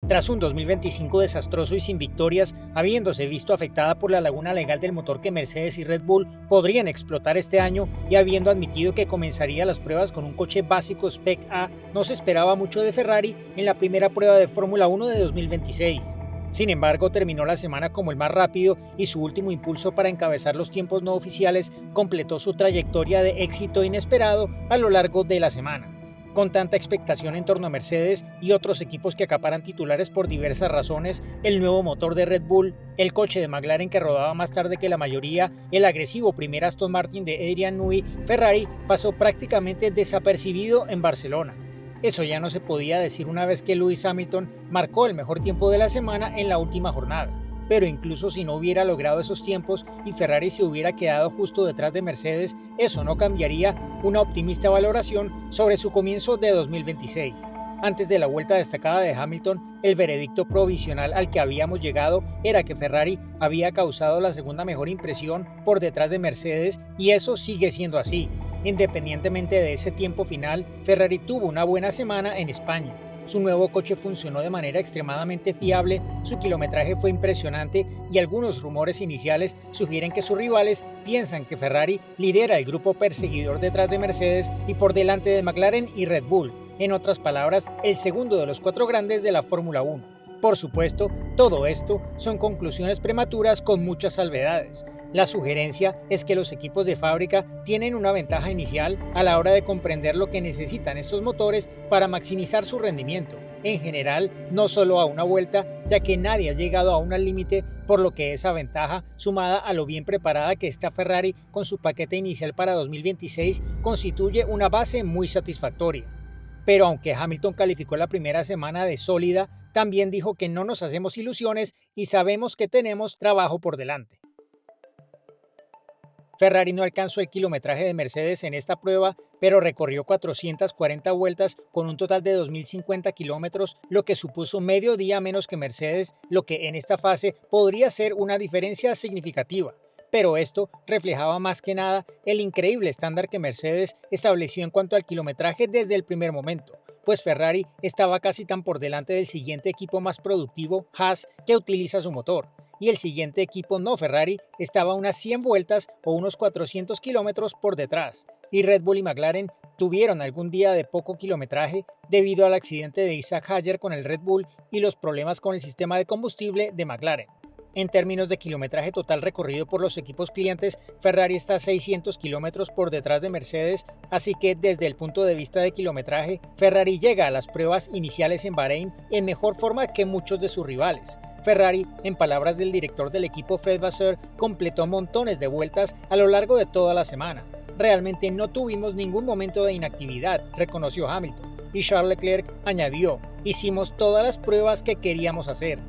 Tras un 2025 desastroso y sin victorias, habiéndose visto afectada por la laguna legal del motor que Mercedes y Red Bull podrían explotar este año y habiendo admitido que comenzaría las pruebas con un coche básico Spec A, no se esperaba mucho de Ferrari en la primera prueba de Fórmula 1 de 2026. Sin embargo, terminó la semana como el más rápido y su último impulso para encabezar los tiempos no oficiales completó su trayectoria de éxito inesperado a lo largo de la semana. Con tanta expectación en torno a Mercedes y otros equipos que acaparan titulares por diversas razones, el nuevo motor de Red Bull, el coche de McLaren que rodaba más tarde que la mayoría, el agresivo primer Aston Martin de Adrian Newey, Ferrari pasó prácticamente desapercibido en Barcelona. Eso ya no se podía decir una vez que Lewis Hamilton marcó el mejor tiempo de la semana en la última jornada. Pero incluso si no hubiera logrado esos tiempos y Ferrari se hubiera quedado justo detrás de Mercedes, eso no cambiaría una optimista valoración sobre su comienzo de 2026. Antes de la vuelta destacada de Hamilton, el veredicto provisional al que habíamos llegado era que Ferrari había causado la segunda mejor impresión por detrás de Mercedes y eso sigue siendo así. Independientemente de ese tiempo final, Ferrari tuvo una buena semana en España. Su nuevo coche funcionó de manera extremadamente fiable, su kilometraje fue impresionante y algunos rumores iniciales sugieren que sus rivales piensan que Ferrari lidera el grupo perseguidor detrás de Mercedes y por delante de McLaren y Red Bull. En otras palabras, el segundo de los cuatro grandes de la Fórmula 1. Por supuesto, todo esto son conclusiones prematuras con muchas salvedades. La sugerencia es que los equipos de fábrica tienen una ventaja inicial a la hora de comprender lo que necesitan estos motores para maximizar su rendimiento. En general, no solo a una vuelta, ya que nadie ha llegado a un límite, por lo que esa ventaja, sumada a lo bien preparada que está Ferrari con su paquete inicial para 2026, constituye una base muy satisfactoria. Pero aunque Hamilton calificó la primera semana de sólida, también dijo que no nos hacemos ilusiones y sabemos que tenemos trabajo por delante. Ferrari no alcanzó el kilometraje de Mercedes en esta prueba, pero recorrió 440 vueltas con un total de 2.050 kilómetros, lo que supuso medio día menos que Mercedes, lo que en esta fase podría ser una diferencia significativa. Pero esto reflejaba más que nada el increíble estándar que Mercedes estableció en cuanto al kilometraje desde el primer momento, pues Ferrari estaba casi tan por delante del siguiente equipo más productivo, Haas, que utiliza su motor, y el siguiente equipo no Ferrari estaba a unas 100 vueltas o unos 400 kilómetros por detrás, y Red Bull y McLaren tuvieron algún día de poco kilometraje debido al accidente de Isaac Hayer con el Red Bull y los problemas con el sistema de combustible de McLaren. En términos de kilometraje total recorrido por los equipos clientes, Ferrari está a 600 kilómetros por detrás de Mercedes, así que desde el punto de vista de kilometraje, Ferrari llega a las pruebas iniciales en Bahrein en mejor forma que muchos de sus rivales. Ferrari, en palabras del director del equipo Fred Vasseur, completó montones de vueltas a lo largo de toda la semana. Realmente no tuvimos ningún momento de inactividad, reconoció Hamilton, y Charles Leclerc añadió, hicimos todas las pruebas que queríamos hacer.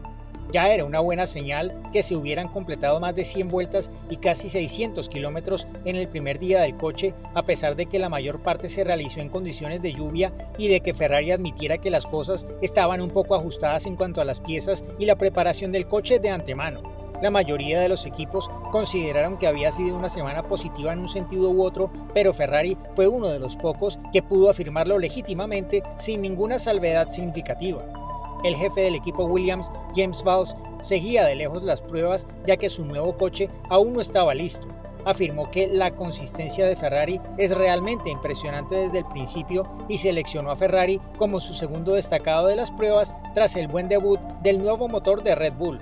Ya era una buena señal que se hubieran completado más de 100 vueltas y casi 600 kilómetros en el primer día del coche, a pesar de que la mayor parte se realizó en condiciones de lluvia y de que Ferrari admitiera que las cosas estaban un poco ajustadas en cuanto a las piezas y la preparación del coche de antemano. La mayoría de los equipos consideraron que había sido una semana positiva en un sentido u otro, pero Ferrari fue uno de los pocos que pudo afirmarlo legítimamente sin ninguna salvedad significativa. El jefe del equipo Williams, James Vowles, seguía de lejos las pruebas ya que su nuevo coche aún no estaba listo. Afirmó que la consistencia de Ferrari es realmente impresionante desde el principio y seleccionó a Ferrari como su segundo destacado de las pruebas tras el buen debut del nuevo motor de Red Bull.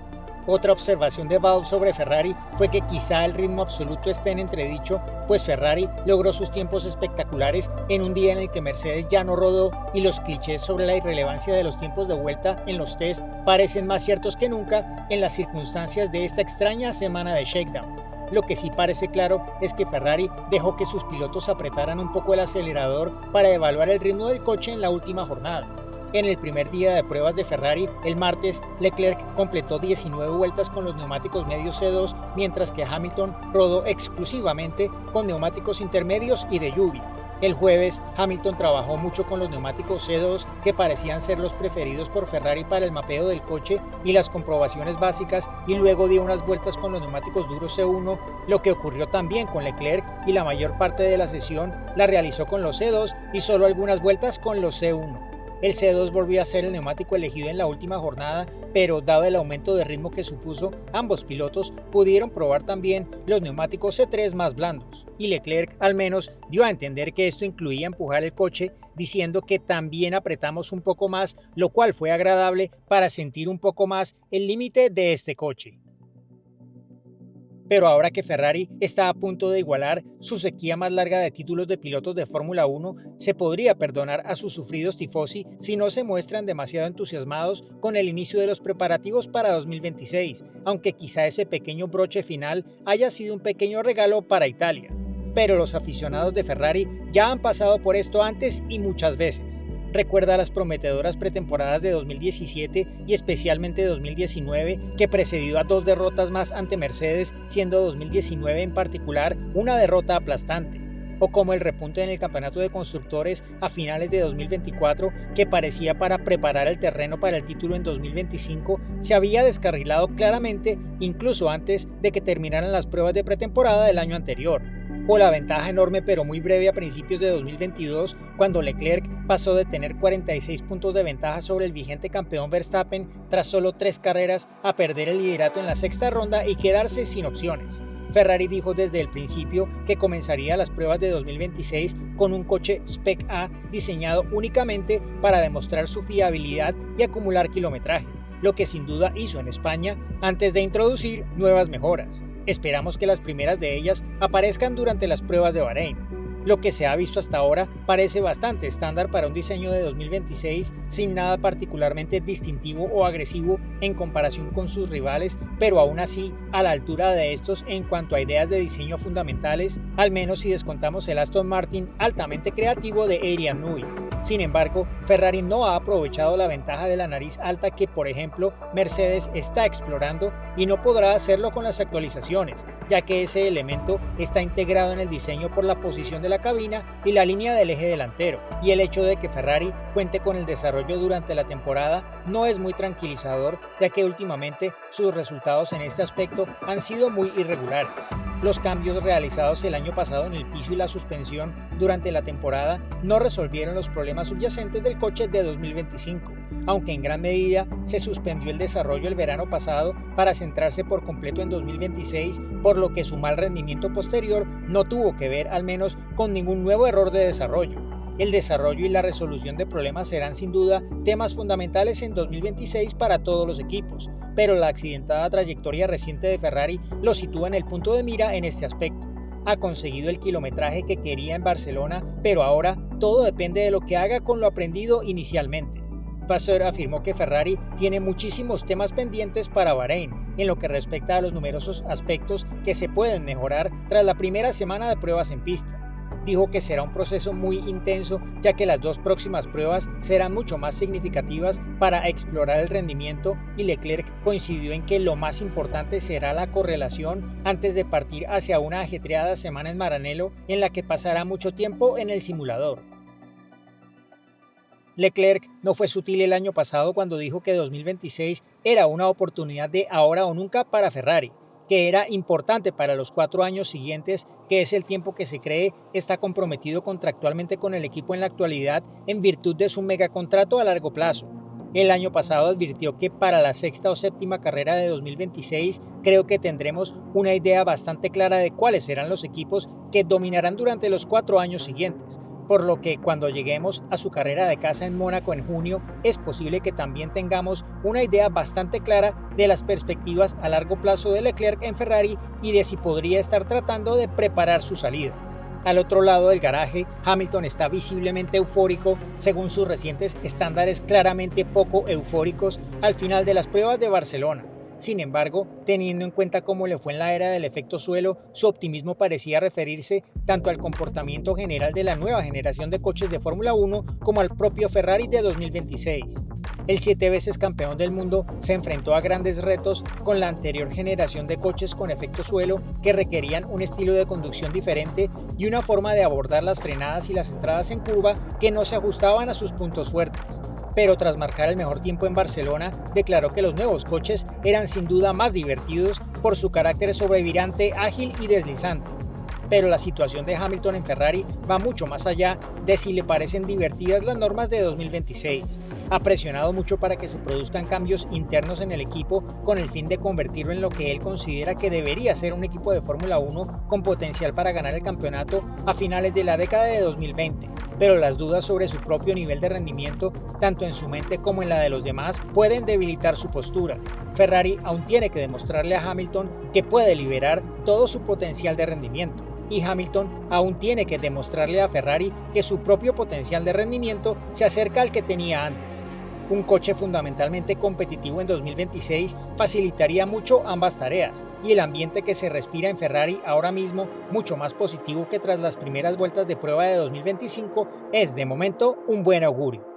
Otra observación de Vowles sobre Ferrari fue que quizá el ritmo absoluto esté en entredicho, pues Ferrari logró sus tiempos espectaculares en un día en el que Mercedes ya no rodó y los clichés sobre la irrelevancia de los tiempos de vuelta en los test parecen más ciertos que nunca en las circunstancias de esta extraña semana de shakedown. Lo que sí parece claro es que Ferrari dejó que sus pilotos apretaran un poco el acelerador para evaluar el ritmo del coche en la última jornada. En el primer día de pruebas de Ferrari, el martes, Leclerc completó 19 vueltas con los neumáticos medios C2, mientras que Hamilton rodó exclusivamente con neumáticos intermedios y de lluvia. El jueves, Hamilton trabajó mucho con los neumáticos C2, que parecían ser los preferidos por Ferrari para el mapeo del coche y las comprobaciones básicas, y luego dio unas vueltas con los neumáticos duros C1, lo que ocurrió también con Leclerc, y la mayor parte de la sesión la realizó con los C2 y solo algunas vueltas con los C1. el C2 volvió a ser el neumático elegido en la última jornada, pero dado el aumento de ritmo que supuso, ambos pilotos pudieron probar también los neumáticos C3 más blandos, y Leclerc al menos dio a entender que esto incluía empujar el coche, diciendo que también apretamos un poco más, lo cual fue agradable para sentir un poco más el límite de este coche. Pero ahora que Ferrari está a punto de igualar su sequía más larga de títulos de pilotos de Fórmula 1, se podría perdonar a sus sufridos tifosi si no se muestran demasiado entusiasmados con el inicio de los preparativos para 2026, aunque quizá ese pequeño broche final haya sido un pequeño regalo para Italia. Pero los aficionados de Ferrari ya han pasado por esto antes y muchas veces. Recuerda las prometedoras pretemporadas de 2017 y especialmente 2019, que precedió a 2 derrotas más ante Mercedes, siendo 2019 en particular una derrota aplastante, o como el repunte en el campeonato de constructores a finales de 2024, que parecía para preparar el terreno para el título en 2025, se había descarrilado claramente incluso antes de que terminaran las pruebas de pretemporada del año anterior. O la ventaja enorme pero muy breve a principios de 2022, cuando Leclerc pasó de tener 46 puntos de ventaja sobre el vigente campeón Verstappen tras solo 3 carreras a perder el liderato en la sexta ronda y quedarse sin opciones. Ferrari dijo desde el principio que comenzaría las pruebas de 2026 con un coche Spec A diseñado únicamente para demostrar su fiabilidad y acumular kilometraje, lo que sin duda hizo en España antes de introducir nuevas mejoras. Esperamos que las primeras de ellas aparezcan durante las pruebas de Bahrein. Lo que se ha visto hasta ahora parece bastante estándar para un diseño de 2026 sin nada particularmente distintivo o agresivo en comparación con sus rivales, pero aún así a la altura de estos en cuanto a ideas de diseño fundamentales, al menos si descontamos el Aston Martin altamente creativo de Adrian Newey. Sin embargo, Ferrari no ha aprovechado la ventaja de la nariz alta que, por ejemplo, Mercedes está explorando y no podrá hacerlo con las actualizaciones, ya que ese elemento está integrado en el diseño por la posición de la cabina y la línea del eje delantero, y el hecho de que Ferrari cuente con el desarrollo durante la temporada no es muy tranquilizador, ya que últimamente sus resultados en este aspecto han sido muy irregulares. Los cambios realizados el año pasado en el piso y la suspensión durante la temporada no resolvieron los problemas subyacentes del coche de 2025, aunque en gran medida se suspendió el desarrollo el verano pasado para centrarse por completo en 2026, por lo que su mal rendimiento posterior no tuvo que ver al menos con ningún nuevo error de desarrollo. El desarrollo y la resolución de problemas serán sin duda temas fundamentales en 2026 para todos los equipos, pero la accidentada trayectoria reciente de Ferrari lo sitúa en el punto de mira en este aspecto. Ha conseguido el kilometraje que quería en Barcelona, pero ahora todo depende de lo que haga con lo aprendido inicialmente. Vasseur afirmó que Ferrari tiene muchísimos temas pendientes para Bahrein, en lo que respecta a los numerosos aspectos que se pueden mejorar tras la primera semana de pruebas en pista. Dijo que será un proceso muy intenso, ya que las 2 próximas pruebas serán mucho más significativas para explorar el rendimiento, y Leclerc coincidió en que lo más importante será la correlación antes de partir hacia una ajetreada semana en Maranello en la que pasará mucho tiempo en el simulador. Leclerc no fue sutil el año pasado cuando dijo que 2026 era una oportunidad de ahora o nunca para Ferrari, que era importante para los 4 años siguientes, que es el tiempo que se cree está comprometido contractualmente con el equipo en la actualidad en virtud de su megacontrato a largo plazo. El año pasado advirtió que para la 6ª o 7ª carrera de 2026 creo que tendremos una idea bastante clara de cuáles serán los equipos que dominarán durante los 4 años siguientes, por lo que cuando lleguemos a su carrera de casa en Mónaco en junio, es posible que también tengamos una idea bastante clara de las perspectivas a largo plazo de Leclerc en Ferrari y de si podría estar tratando de preparar su salida. Al otro lado del garaje, Hamilton está visiblemente eufórico, según sus recientes estándares claramente poco eufóricos al final de las pruebas de Barcelona. Sin embargo, teniendo en cuenta cómo le fue en la era del efecto suelo, su optimismo parecía referirse tanto al comportamiento general de la nueva generación de coches de Fórmula 1 como al propio Ferrari de 2026. El 7 veces campeón del mundo se enfrentó a grandes retos con la anterior generación de coches con efecto suelo que requerían un estilo de conducción diferente y una forma de abordar las frenadas y las entradas en curva que no se ajustaban a sus puntos fuertes. Pero tras marcar el mejor tiempo en Barcelona, declaró que los nuevos coches eran sin duda más divertidos por su carácter sobrevirante, ágil y deslizante. pero la situación de Hamilton en Ferrari va mucho más allá de si le parecen divertidas las normas de 2026. Ha presionado mucho para que se produzcan cambios internos en el equipo con el fin de convertirlo en lo que él considera que debería ser un equipo de Fórmula 1 con potencial para ganar el campeonato a finales de la década de 2020. Pero las dudas sobre su propio nivel de rendimiento, tanto en su mente como en la de los demás, pueden debilitar su postura. Ferrari aún tiene que demostrarle a Hamilton que puede liberar todo su potencial de rendimiento, y Hamilton aún tiene que demostrarle a Ferrari que su propio potencial de rendimiento se acerca al que tenía antes. Un coche fundamentalmente competitivo en 2026 facilitaría mucho ambas tareas, y el ambiente que se respira en Ferrari ahora mismo, mucho más positivo que tras las primeras vueltas de prueba de 2025, es de momento un buen augurio.